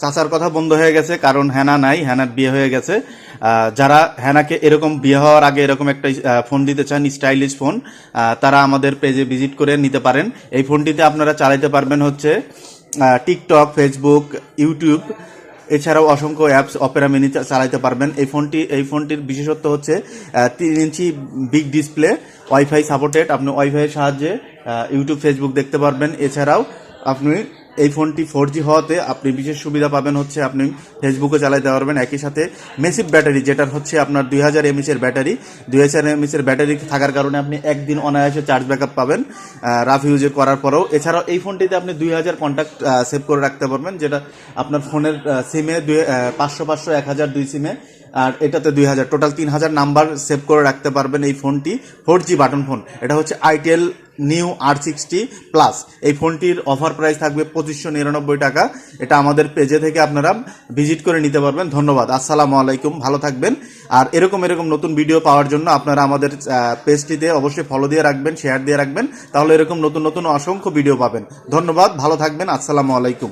চাচার কথা বন্ধ হয়ে গেছে, কারণ হেনা নাই, হেনার বিয়ে হয়ে গেছে। যারা হেনাকে এরকম বিয়ে হওয়ার আগে এরকম একটা ফোন দিতে চান, স্টাইলিশ ফোন, তারা আমাদের পেজে ভিজিট করে নিতে পারেন। এই ফোনটিতে আপনারা চালাতে পারবেন হচ্ছে টিকটক, ফেসবুক, ইউটিউব, এছাড়াও অসংখ্য অ্যাপস অপেরা মিনি চালাতে পারবেন। এই ফোনটির বিশেষত্ব হচ্ছে 3 ইঞ্চি বিগ ডিসপ্লে, ওয়াইফাই সাপোর্টেড। আপনি ওয়াইফাইয়ের সাহায্যে ইউটিউব, ফেসবুক দেখতে পারবেন। এছাড়াও আপনি এই ফোনটি 4G হওয়াতে আপনি বিশেষ সুবিধা পাবেন হচ্ছে আপনি ফেসবুকে চালাতে পারবেন। একই সাথে মেসিভ ব্যাটারি, যেটার হচ্ছে আপনার 2000 mAh ব্যাটারি, 2000 mAh ব্যাটারি থাকার কারণে আপনি একদিন অনায়াসে চার্জ ব্যাকআপ পাবেন রাফ ইউজ করার পরেও। এছাড়াও এই ফোনটিতে আপনি 2000 কন্ট্যাক্ট সেভ করে রাখতে পারবেন, যেটা আপনার ফোনের সিমে 500 500 1000 2 সিমে, আর এটাতে 2000, টোটাল 3000 নাম্বার সেভ করে রাখতে পারবেন। এই ফোনটি 4G বাটন ফোন। এটা হচ্ছে আইটেল নিউ R60 প্লাস। এই ফোনটির অফার প্রাইস থাকবে 2599 টাকা। এটা আমাদের পেজে থেকে আপনারা ভিজিট করে নিতে পারবেন। ধন্যবাদ। আসসালামু আলাইকুম, ভালো থাকবেন। আর এরকম নতুন ভিডিও পাওয়ার জন্য আপনারা আমাদের পেজটিতে অবশ্যই ফলো দিয়ে রাখবেন, শেয়ার দিয়ে রাখবেন, তাহলে এরকম নতুন অসংখ্য ভিডিও পাবেন। ধন্যবাদ, ভালো থাকবেন। আসসালামু আলাইকুম।